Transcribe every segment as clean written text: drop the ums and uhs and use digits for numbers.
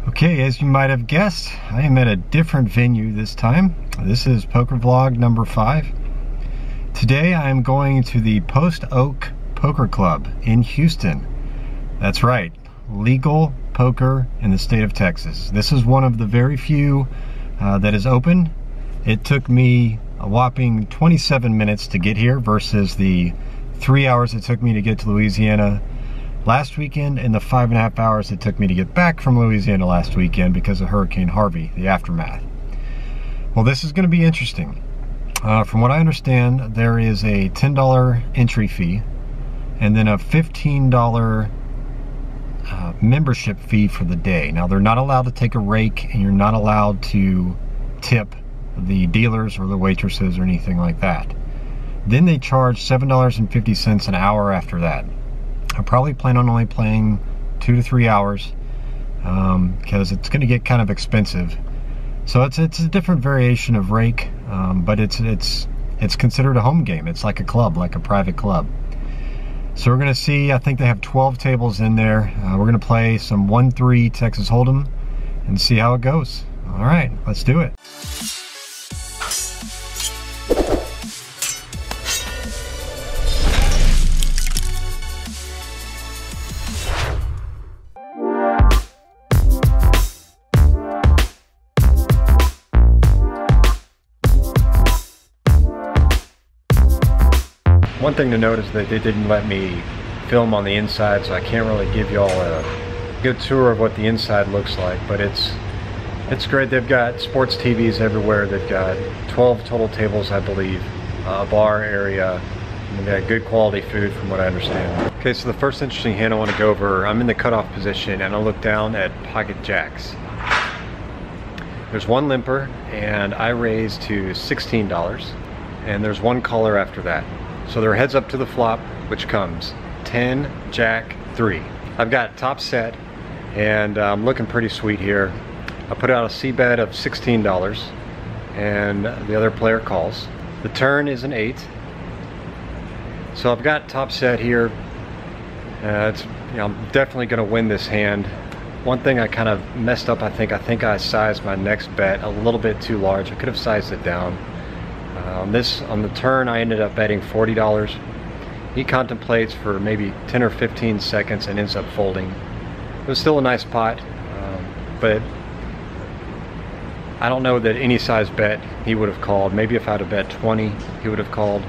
Okay, as you might have guessed, I am at a different venue this time. This is Poker Vlog number 5. Today I am going to the Post Oak Poker Club in Houston. That's right, legal poker in the state of Texas. This is one of the very few that is open. It took me a whopping 27 minutes to get here versus the 3 hours it took me to get to Louisiana last weekend and the 5.5 hours it took me to get back from Louisiana last weekend because of Hurricane Harvey, the aftermath. Well, this is going to be interesting. From what I understand, there is a $10 entry fee and then a $15 membership fee for the day. Now, they're not allowed to take a rake and you're not allowed to tip the dealers or the waitresses or anything like that. Then they charge $7.50 an hour after that. I probably plan on only playing 2 to 3 hours because it's going to get kind of expensive. So it's a different variation of rake, but it's considered a home game. It's like a club, like a private club. So we're going to see. I think they have 12 tables in there. We're going to play some 1-3 Texas Hold'em and see how it goes. All right, let's do it. One thing to note is that they didn't let me film on the inside, so I can't really give y'all a good tour of what the inside looks like, but it's great. They've got sports TVs everywhere. They've got 12 total tables, I believe, a bar area, and they've got good quality food from what I understand. Okay, so the first interesting hand I want to go over, I'm in the cutoff position and I look down at pocket jacks. There's one limper and I raise to $16, and there's one caller after that. So they're heads up to the flop, which comes 10, jack, 3. I've got top set, and I'm looking pretty sweet here. I put out a C bet of $16, and the other player calls. The turn is an 8. So I've got top set here. I'm definitely going to win this hand. One thing I kind of messed up, I think I sized my next bet a little bit too large. I could have sized it down. On the turn, I ended up betting $40. He contemplates for maybe 10 or 15 seconds and ends up folding. It was still a nice pot, but I don't know that any size bet he would have called. Maybe if I'd have bet 20, he would have called,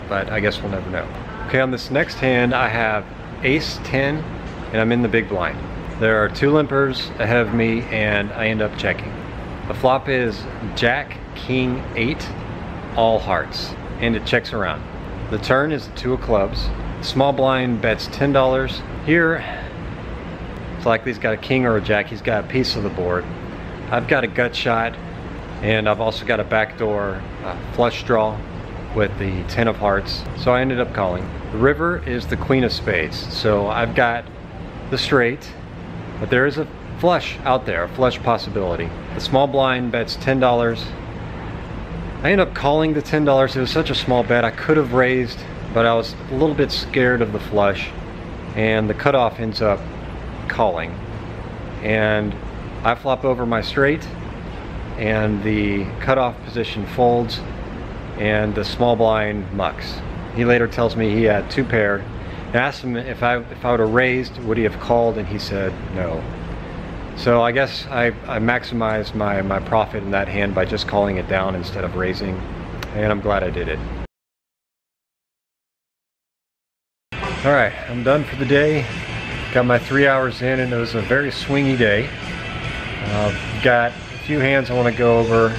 but I guess we'll never know. Okay, on this next hand, I have ace 10, and I'm in the big blind. There are 2 limpers ahead of me, and I end up checking. The flop is jack, king, 8, all hearts, and it checks around. The turn is the 2 of clubs. Small blind bets $10. Here, it's likely he's got a king or a jack. He's got a piece of the board. I've got a gut shot, and I've also got a backdoor flush draw with the 10 of hearts, so I ended up calling. The river is the queen of spades, so I've got the straight, but there is a flush out there, a flush possibility. The small blind bets $10. I ended up calling the $10. It was such a small bet. I could have raised, but I was a little bit scared of the flush, and the cutoff ends up calling. And I flop over my straight, and the cutoff position folds, and the small blind mucks. He later tells me he had 2 pair. I asked him if I would have raised, would he have called, and he said no. So I guess I maximized my profit in that hand by just calling it down instead of raising, and I'm glad I did it. All right, I'm done for the day. Got my 3 hours in, and it was a very swingy day. Got a few hands I want to go over.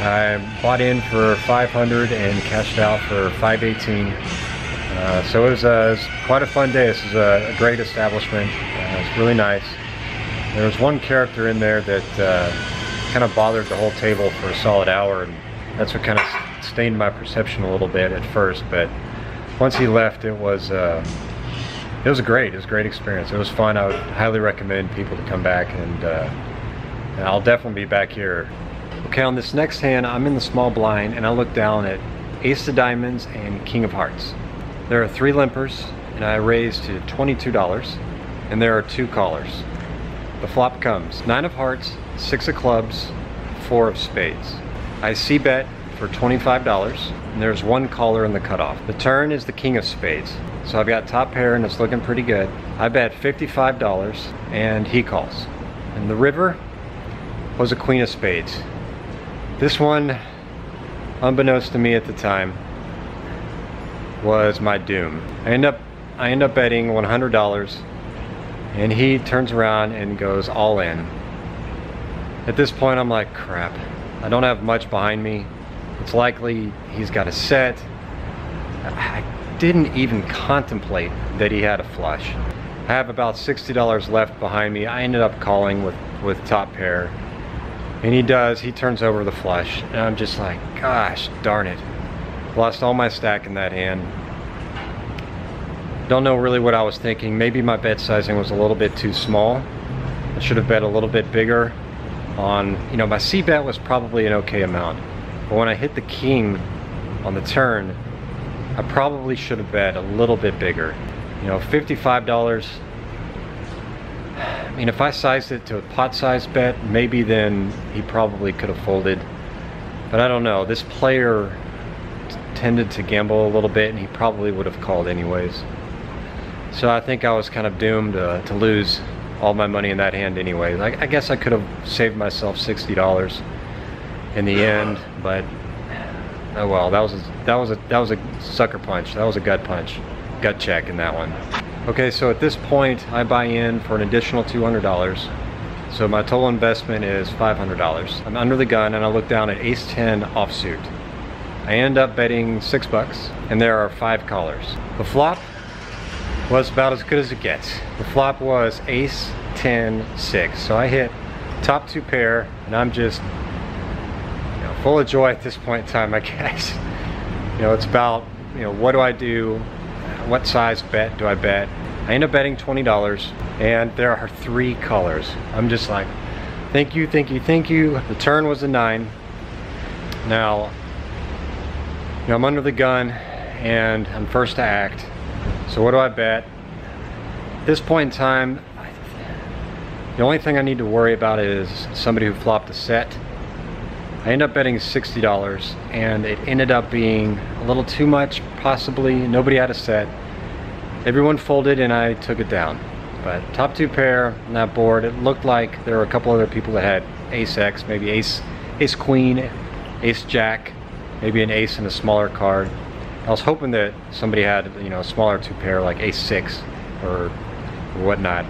I bought in for 500 and cashed out for 518. So it was quite a fun day. This is a great establishment. It's really nice. There was one character in there that kind of bothered the whole table for a solid hour, and that's what kind of stained my perception a little bit at first. But once he left, it was a great experience. It was fun. I would highly recommend people to come back, and I'll definitely be back here. Okay, on this next hand, I'm in the small blind, and I look down at ace of diamonds and king of hearts. There are 3 limpers, and I raised to $22, and there are 2 callers. The flop comes. 9 of hearts, 6 of clubs, 4 of spades. I c-bet for $25, and there's 1 caller in the cutoff. The turn is the king of spades. So I've got top pair and it's looking pretty good. I bet $55 and he calls. And the river was a queen of spades. This one, unbeknownst to me at the time, was my doom. I end up betting $100 and he turns around and goes all in. At this point I'm like, crap, I don't have much behind me. It's likely he's got a set. I didn't even contemplate that he had a flush. I have about $60 left behind me. I ended up calling with top pair. And he turns over the flush. And I'm just like, gosh darn it. Lost all my stack in that hand. Don't know really what I was thinking. Maybe my bet sizing was a little bit too small. I should have bet a little bit bigger on, you know, my c-bet was probably an okay amount. But when I hit the king on the turn, I probably should have bet a little bit bigger. You know, $55. I mean, if I sized it to a pot size bet, maybe then he probably could have folded. But I don't know. This player tended to gamble a little bit and he probably would have called anyways. So I think I was kind of doomed to lose all my money in that hand anyway. Like, I guess I could have saved myself $60 in the end, but oh well, that was a sucker punch. That was a gut punch. Gut check in that one. Okay, so at this point I buy in for an additional $200. So my total investment is $500. I'm under the gun and I look down at ace 10 offsuit. I end up betting $6 and there are 5 callers. The flop was about as good as it gets. The flop was ace 10 6. So I hit top 2 pair and I'm just, you know, full of joy at this point in time, I guess. You know, it's about, you know, what do I do? What size bet do I bet? I end up betting $20 and there are 3 callers. I'm just like, thank you, thank you, thank you. The turn was a 9. Now, you know, I'm under the gun and I'm first to act. So what do I bet? At this point in time, the only thing I need to worry about is somebody who flopped a set. I ended up betting $60 and it ended up being a little too much, possibly. Nobody had a set. Everyone folded and I took it down. But top 2 pair on that board, it looked like there were a couple other people that had ace X, maybe ace queen, ace jack, maybe an ace and a smaller card. I was hoping that somebody had, you know, a smaller 2 pair like ace 6 or whatnot,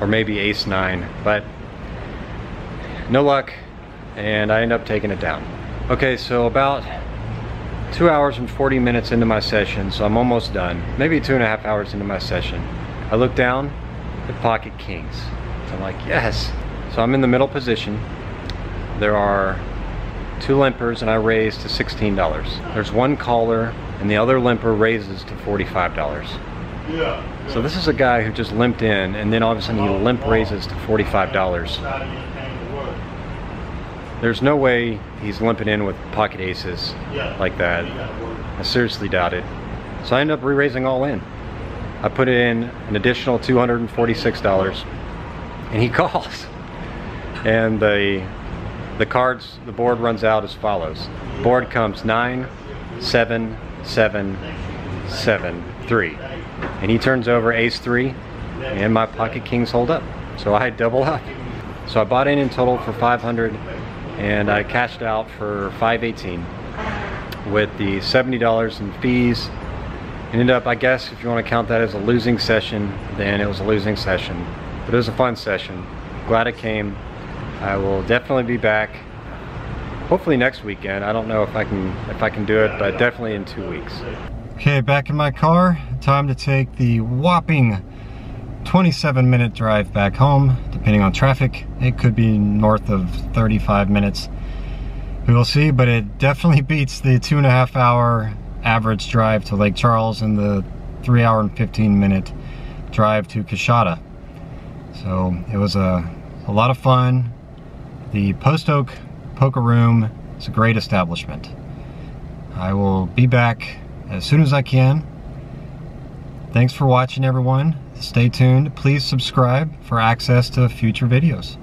or maybe ace 9, but no luck. And I end up taking it down. Okay, so about 2 hours and 40 minutes into my session, so I'm almost done. Maybe 2.5 hours into my session. I look down at pocket kings. So I'm like, yes. So I'm in the middle position. There are 2 limpers and I raise to $16. There's 1 caller and the other limper raises to $45. Yeah. So this is a guy who just limped in and then all of a sudden he limp raises to $45. There's no way he's limping in with pocket aces like that. I seriously doubt it. So I end up re-raising all in. I put in an additional $246 and he calls. And the cards, the board runs out as follows. Board comes 9, 7, 7, 7, 3. And he turns over ace 3 and my pocket kings hold up. So I double up. So I bought in total for $500 and I cashed out for $518 with the $70 in fees. Ended up, I guess if you want to count that as a losing session, then it was a losing session. But it was a fun session. Glad it came. I will definitely be back. Hopefully next weekend. I don't know if I can do it, but definitely in 2 weeks. Okay, back in my car. Time to take the whopping 27-minute drive back home, depending on traffic. It could be north of 35 minutes. We will see, but it definitely beats the 2.5 hour average drive to Lake Charles and the 3 hour and 15-minute drive to Coshada. So it was a lot of fun. The Post Oak Poker Room is a great establishment. I will be back as soon as I can. Thanks for watching, everyone. Stay tuned. Please subscribe for access to future videos.